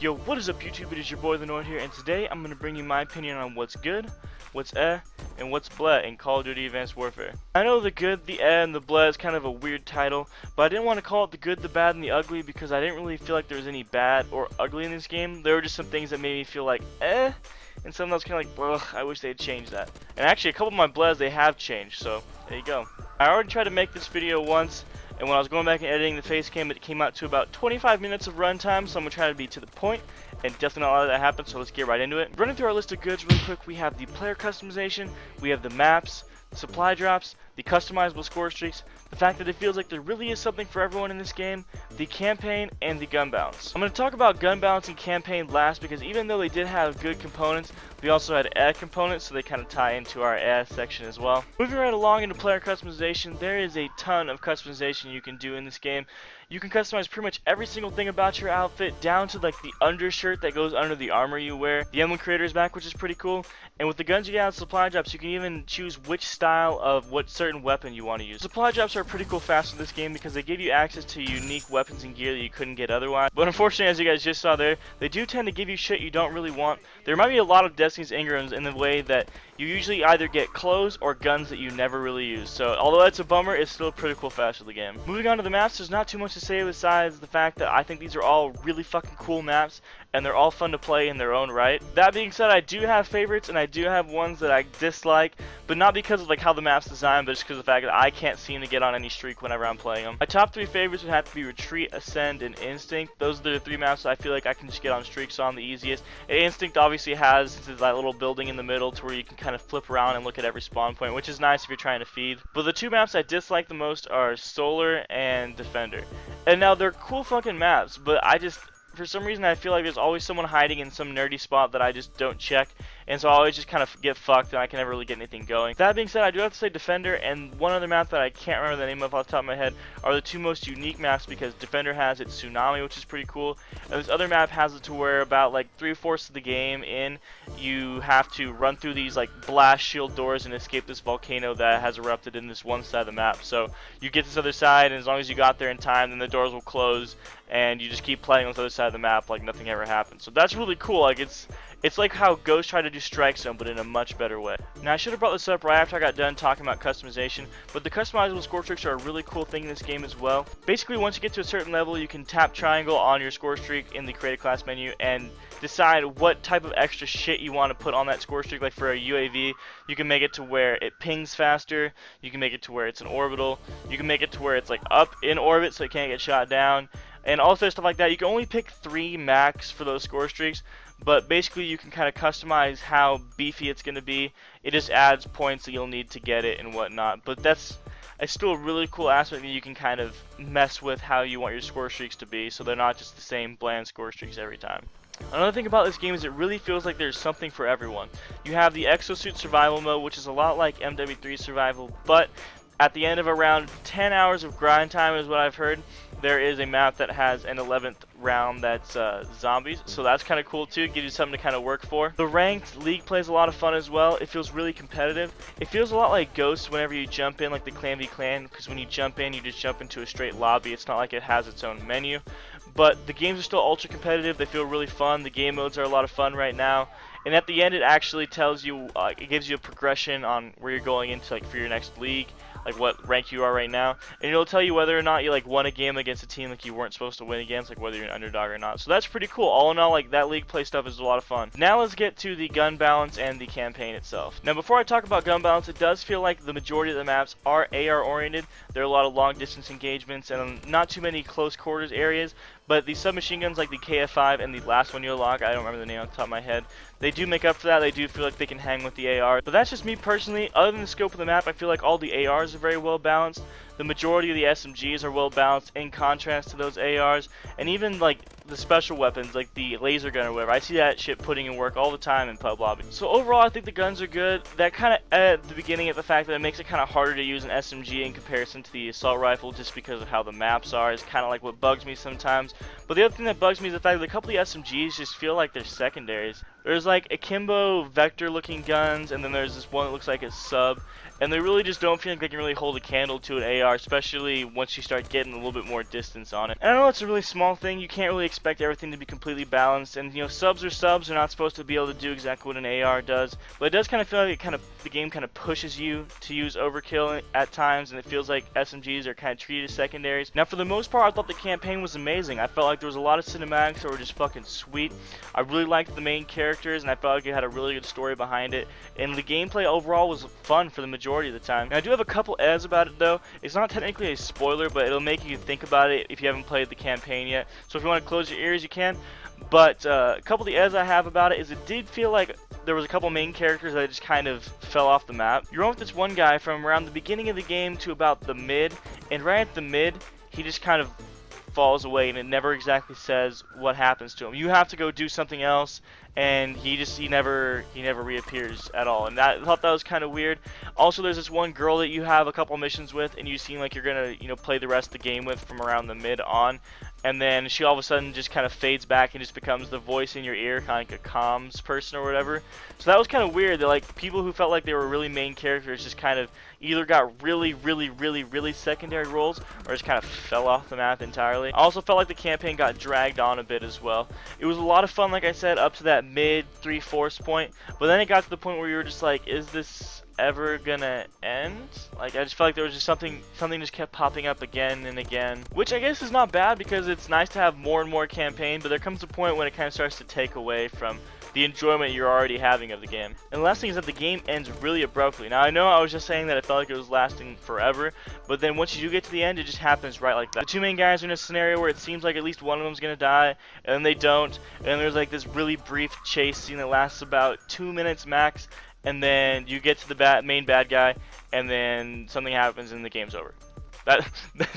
Yo, what is up YouTube? It is your boy The Nord here, and today I'm going to bring you my opinion on what's good, what's and what's bleh in Call of Duty Advanced Warfare. I know the good, the and the bleh is kind of a weird title, but I didn't want to call it the good, the bad, and the ugly because I didn't really feel like there was any bad or ugly in this game. There were just some things that made me feel like and some that was kind of like, ugh, I wish they'd changed that. And actually a couple of my blehs they have changed, so there you go. I already tried to make this video once, and when I was going back and editing the face cam, it came out to about 25 minutes of runtime, so I'm going to try to be to the point and definitely not let that happen, so let's get right into it. Running through our list of goods really quick, we have the player customization, we have the maps, supply drops, the customizable score streaks, the fact that it feels like there really is something for everyone in this game, the campaign, and the gun balance. I'm going to talk about gun balance and campaign last because even though they did have good components, we also had components, so they kind of tie into our section as well. Moving right along into player customization, there is a ton of customization you can do in this game. You can customize pretty much every single thing about your outfit, down to like the undershirt that goes under the armor you wear. The emblem creator is back, which is pretty cool. And with the guns you get out of supply drops, you can even choose which style of what certain weapon you want to use. Supply drops are pretty cool fast in this game because they give you access to unique weapons and gear that you couldn't get otherwise. But unfortunately, as you guys just saw there, they do tend to give you shit you don't really want. There might be a lot of Destiny's Ingrams in the way that you usually either get clothes or guns that you never really use. So although that's a bummer, it's still pretty cool fast of the game. Moving on to the maps, there's not too much to say besides the fact that I think these are all really fucking cool maps and they're all fun to play in their own right. That being said, I do have favorites and I do have ones that I dislike, but not because of like how the map's designed, but just because of the fact that I can't seem to get on any streak whenever I'm playing them. My top three favorites would have to be Retreat, Ascend, and Instinct. Those are the three maps that I feel like I can just get on streaks on the easiest. And Instinct obviously has that little building in the middle to where you can kind of flip around and look at every spawn point, which is nice if you're trying to feed. But the two maps I dislike the most are Solar and Defender. And now they're cool fucking maps, but for some reason I feel like there's always someone hiding in some nerdy spot that I just don't check, and so I always just kind of get fucked and I can never really get anything going. That being said, I do have to say Defender and one other map that I can't remember the name of off the top of my head are the two most unique maps because Defender has its Tsunami, which is pretty cool, and this other map has it to where about like 3/4 of the game in, you have to run through these like blast shield doors and escape this volcano that has erupted in this one side of the map. So you get this other side, and as long as you got there in time, then the doors will close and you just keep playing on the other side of the map like nothing ever happened. So that's really cool. Like it's like how Ghost tried to do Strike Zone, but in a much better way. Now I should have brought this up right after I got done talking about customization, but the customizable score streaks are a really cool thing in this game as well. Basically, once you get to a certain level, you can tap triangle on your score streak in the create a class menu and decide what type of extra shit you want to put on that score streak. Like for a UAV, you can make it to where it pings faster, you can make it to where it's an orbital, you can make it to where it's like up in orbit so it can't get shot down, and also stuff like that. You can only pick 3 max for those score streaks, but basically you can kind of customize how beefy it's going to be. It just adds points that you'll need to get it and whatnot, but it's still a really cool aspect that you can kind of mess with how you want your score streaks to be, so they're not just the same bland score streaks every time. Another thing about this game is it really feels like there's something for everyone. You have the Exo-Survival mode, which is a lot like MW3 Survival, but at the end of around 10 hours of grind time is what I've heard, there is a map that has an 11th round that's zombies, so that's kind of cool too. It gives you something to kind of work for. The ranked league play is a lot of fun as well. It feels really competitive. It feels a lot like Ghost whenever you jump in, like the clan v clan, because when you jump in, you just jump into a straight lobby. It's not like it has its own menu, but the games are still ultra competitive. They feel really fun. The game modes are a lot of fun right now, and at the end it actually tells you, it gives you a progression on where you're going into, like for your next league, like what rank you are right now, and it'll tell you whether or not you like won a game against a team like you weren't supposed to win against, like whether you're an underdog or not. So that's pretty cool. All in all, like that league play stuff is a lot of fun. Now let's get to the gun balance and the campaign itself. Now before I talk about gun balance, it does feel like the majority of the maps are AR oriented. There are a lot of long distance engagements and not too many close quarters areas, but the submachine guns like the KF5 and the last one you'll lock, I don't remember the name off the top of my head, they do make up for that. They do feel like they can hang with the AR. But that's just me personally. Other than the scope of the map, I feel like all the ARs are very well balanced. The majority of the SMGs are well balanced in contrast to those ARs, and even like the special weapons like the laser gun or whatever, I see that shit putting in work all the time in pub lobby. So overall I think the guns are good. That kind of at the beginning of the fact that it makes it kind of harder to use an SMG in comparison to the assault rifle just because of how the maps are is kind of like what bugs me sometimes. But the other thing that bugs me is the fact that a couple of the SMGs just feel like they're secondaries. There's like akimbo vector looking guns, and then there's this one that looks like a sub, and they really just don't feel like they can really hold a candle to an AR, especially once you start getting a little bit more distance on it. And I know it's a really small thing, you can't really expect everything to be completely balanced, and you know, subs are subs, they're not supposed to be able to do exactly what an AR does, but it does kind of feel like the game kind of pushes you to use overkill at times, and it feels like SMGs are kind of treated as secondaries. Now for the most part, I thought the campaign was amazing. I felt like there was a lot of cinematics that were just fucking sweet. I really liked the main characters, and I felt like it had a really good story behind it, and the gameplay overall was fun for the majority of the time. And I do have a couple Ehhs about it though. It's not technically a spoiler, but it'll make you think about it if you haven't played the campaign yet. So if you want to close your ears, you can. But a couple of the Ehhs I have about it is it did feel like there was a couple main characters that just kind of fell off the map. You're on with this one guy from around the beginning of the game to about the mid, and right at the mid, he just kind of falls away, and it never exactly says what happens to him. You have to go do something else, and he never reappears at all. And I thought that was kind of weird. Also, there's this one girl that you have a couple missions with, and you seem like you're gonna, you know, play the rest of the game with from around the mid on, and then she all of a sudden just kind of fades back and just becomes the voice in your ear, kind of like a comms person or whatever. So that was kind of weird. That like people who felt like they were really main characters just kind of either got really secondary roles or just kind of fell off the map entirely. I also felt like the campaign got dragged on a bit as well. It was a lot of fun, like I said, up to that mid 3/4 point, but then it got to the point where you were just like, is this ever gonna end? Like, I just felt like there was just something just kept popping up again and again, which I guess is not bad because it's nice to have more and more campaign, but there comes a point when it kind of starts to take away from the enjoyment you're already having of the game. And the last thing is that the game ends really abruptly. Now I know I was just saying that it felt like it was lasting forever, but then once you do get to the end, it just happens right like that. The two main guys are in a scenario where it seems like at least one of them's gonna die, and then they don't, and then there's like this really brief chase scene that lasts about 2 minutes max, and then you get to the main bad guy, and then something happens and the game's over.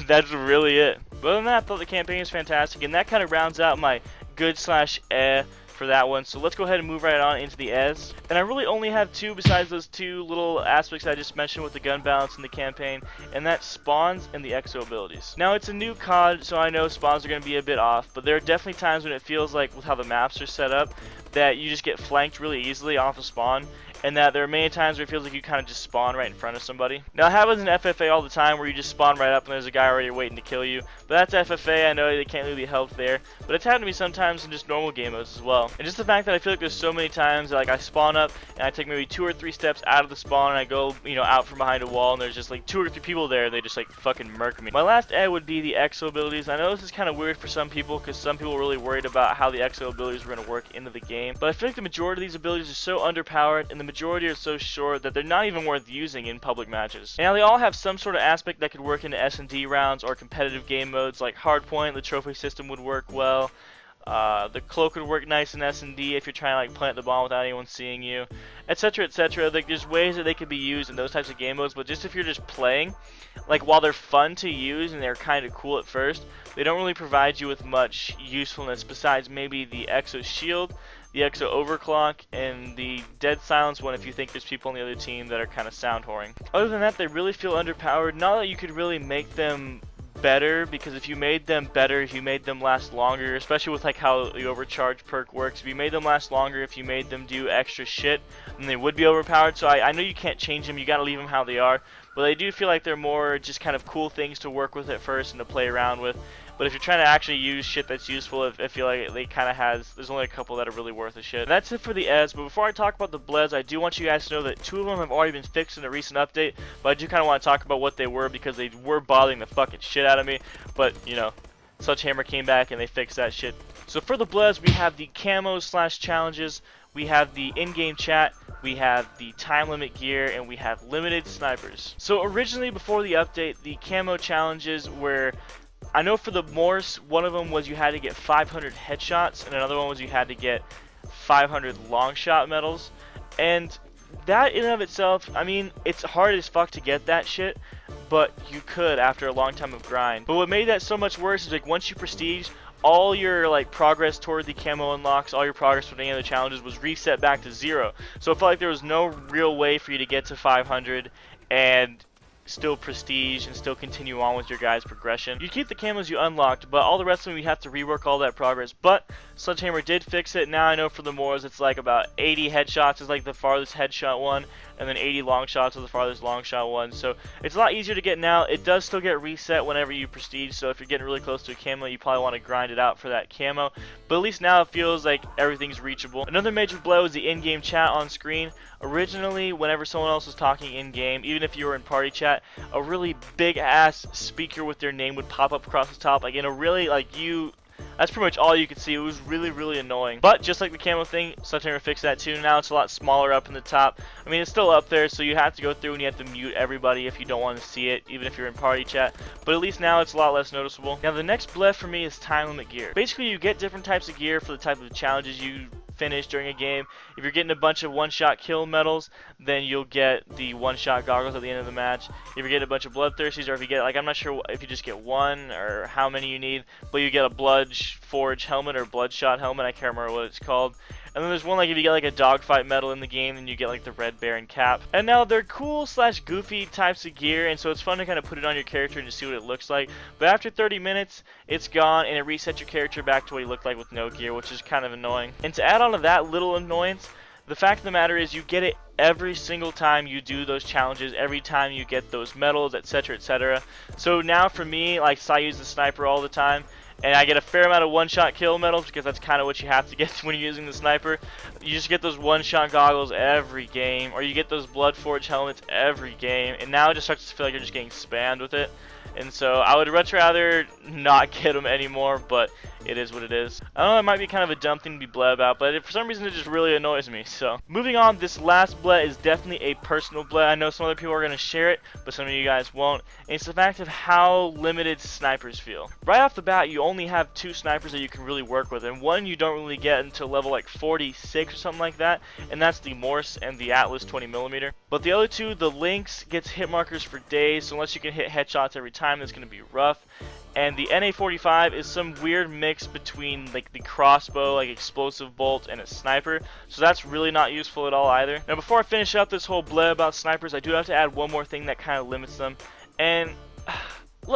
That's really it. But other than that, I thought the campaign was fantastic, and that kind of rounds out my good/eh for that one. So let's go ahead and move right on into the Ehhs. And I really only have two besides those two little aspects I just mentioned with the gun balance in the campaign, and that's spawns and the Exo-Abilities. Now it's a new COD, so I know spawns are going to be a bit off, but there are definitely times when it feels like with how the maps are set up that you just get flanked really easily off of spawn, and that there are many times where it feels like you kind of just spawn right in front of somebody. Now it happens in FFA all the time where you just spawn right up and there's a guy already waiting to kill you, but that's FFA, I know they can't really help there, but it's happened to me sometimes in just normal game modes as well. And just the fact that I feel like there's so many times that like I spawn up and I take maybe 2 or 3 steps out of the spawn and I go, you know, out from behind a wall and there's just like 2 or 3 people there and they just like fucking murk me. My last Ehh would be the Exo-Abilities. I know this is kind of weird for some people because some people are really worried about how the Exo-Abilities were going to work into the game, but I feel like the majority of these abilities are so underpowered and the majority are so short that they're not even worth using in public matches. Now they all have some sort of aspect that could work into S&D rounds or competitive game modes like Hardpoint. The trophy system would work well. The cloak would work nice in S&D if you're trying to like plant the bomb without anyone seeing you, etc, etc. Like there's ways that they could be used in those types of game modes, but just if you're just playing, like while they're fun to use and they're kind of cool at first, they don't really provide you with much usefulness besides maybe the Exo Shield, the Exo Overclock, and the Dead Silence one if you think there's people on the other team that are kind of sound whoring. Other than that, they really feel underpowered. Not that you could really make them better, because if you made them better, if you made them last longer, especially with like how the overcharge perk works, if you made them last longer, if you made them do extra shit, then they would be overpowered. So I know you can't change them, you gotta leave them how they are, but I do feel like they're more just kind of cool things to work with at first and to play around with. But if you're trying to actually use shit that's useful, I feel like they kind of there's only a couple that are really worth a shit. And that's it for the Ehhs, but before I talk about the Blehhs, I do want you guys to know that 2 of them have already been fixed in a recent update, but I do kind of want to talk about what they were because they were bothering the fucking shit out of me, but you know, Sledgehammer came back and they fixed that shit. So for the Blehhs, we have the camos/challenges, we have the in-game chat, we have the time limit gear, and we have limited snipers. So originally before the update, the camo challenges were, I know for the Morse, one of them was you had to get 500 headshots, and another one was you had to get 500 long shot medals. And that in and of itself, I mean, it's hard as fuck to get that shit, but you could after a long time of grind. But what made that so much worse is like once you prestige, all your like progress toward the camo unlocks, all your progress with any of the challenges was reset back to 0. So it felt like there was no real way for you to get to 500 and still prestige and still continue on with your guys' progression. You keep the camos you unlocked, but all the rest of them you have to rework all that progress. But Sledgehammer did fix it. Now I know for the Moors it's like about 80 headshots is like the farthest headshot one. and then 80 long shots are the farthest long shot one. So it's a lot easier to get now. It does still get reset whenever you prestige, so if you're getting really close to a camo, you probably want to grind it out for that camo. But at least now it feels like everything's reachable. Another major blow is the in-game chat on screen. Originally, whenever someone else was talking in-game, even if you were in party chat, a really big-ass speaker with their name would pop up across the top, like in a really, that's pretty much all you could see. It was really, really annoying. But just like the camo thing, Sledgehammer fixed that too. Now it's a lot smaller up in the top. I mean, it's still up there, so you have to go through and you have to mute everybody if you don't want to see it, even if you're in party chat. But at least now it's a lot less noticeable. Now the next bleh for me is time limit gear. Basically, you get different types of gear for the type of challenges you finish during a game. If you're getting a bunch of one-shot kill medals, then you'll get the one-shot goggles at the end of the match. If you're getting a bunch of bloodthirsties, or if you get, I'm not sure if you just get one or how many you need, but you get a blood forge helmet or bloodshot helmet, I can't remember what it's called. And then there's one like if you get like a dogfight medal in the game, then you get like the red baron cap. And now they're cool / goofy types of gear, and so it's fun to kind of put it on your character and just see what it looks like. But after 30 minutes, it's gone and it resets your character back to what he looked like with no gear, which is kind of annoying. And to add on to that little annoyance, the fact of the matter is you get it every single time you do those challenges, every time you get those medals, etc, etc. So now for me, like, so I use the sniper all the time, and I get a fair amount of one-shot kill medals because that's kind of what you have to get when you're using the sniper. You just get those one-shot goggles every game, or you get those blood forge helmets every game, and now it just starts to feel like you're just getting spammed with it. And so I would much rather not get them anymore, but it is what it is. I know it might be kind of a dumb thing to be bleh about, but for some reason it just really annoys me. So moving on, this last bleh is definitely a personal bleh. I know some other people are going to share it, but some of you guys won't. And it's the fact of how limited snipers feel. Right off the bat, you only have 2 snipers that you can really work with, and one you don't really get until level like 46 or something like that, and that's the Morse and the Atlas 20mm. But the other 2, the Lynx gets hit markers for days, so unless you can hit headshots every time, that's going to be rough. And the NA-45 is some weird mix between like the crossbow, like explosive bolt, and a sniper, so that's really not useful at all either. Now before I finish up this whole bleh about snipers, I do have to add one more thing that kind of limits them, and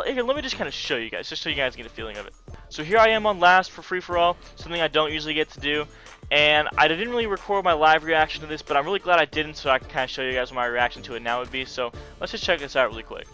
here, let me just kind of show you guys, just so you guys get a feeling of it. So here I am on last for free-for-all, something I don't usually get to do, and I didn't really record my live reaction to this, but I'm really glad I didn't, so I can kind of show you guys what my reaction to it now would be. So let's just check this out really quick.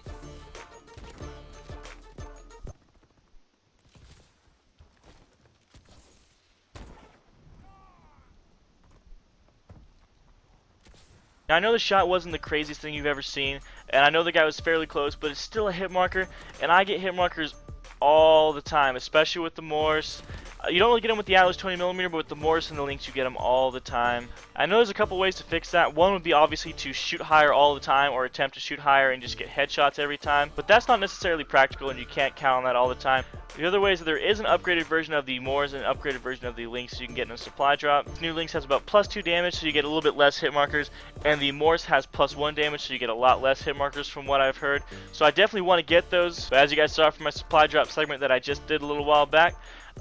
Now I know the shot wasn't the craziest thing you've ever seen, and I know the guy was fairly close, but it's still a hit marker, and I get hit markers all the time, especially with the Morse. You don't really get them with the Atlas 20mm, but with the Morse and the Lynx you get them all the time. I know there's a couple ways to fix that. One would be obviously to shoot higher all the time, or attempt to shoot higher and just get headshots every time, but that's not necessarily practical and you can't count on that all the time. The other way is that there is an upgraded version of the Morse and an upgraded version of the Lynx you can get in a supply drop. The new Lynx has about +2 damage, so you get a little bit less hit markers, and the Morse has +1 damage, so you get a lot less hit markers from what I've heard. So I definitely want to get those, but as you guys saw from my supply drop segment that I just did a little while back,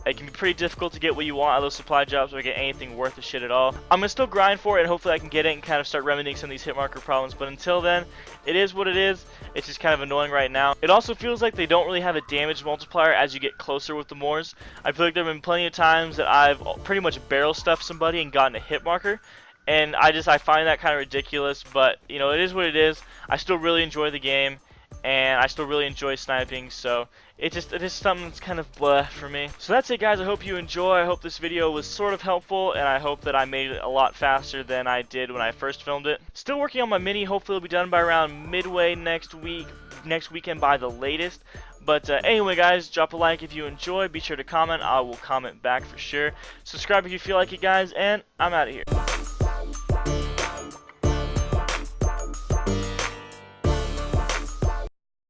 it can be pretty difficult to get what you want out of those supply drops or get anything worth a shit at all. I'm going to still grind for it, and hopefully I can get it and kind of start remedying some of these hit marker problems, but until then, it is what it is. It's just kind of annoying right now. It also feels like they don't really have a damage multiplier as you get closer with the Morse. I feel like there have been plenty of times that I've pretty much barrel stuffed somebody and gotten a hit marker, and I find that kind of ridiculous, but you know, it is what it is. I still really enjoy the game, and I still really enjoy sniping, so it is something that's kind of bleh for me. So that's it, guys. I hope you enjoy. I hope this video was sort of helpful, and I hope that I made it a lot faster than I did when I first filmed it. Still working on my mini. Hopefully it'll be done by around midway next weekend by the latest. But anyway, guys, drop a like if you enjoy. Be sure to comment. I will comment back for sure. Subscribe if you feel like it, guys, and I'm out of here.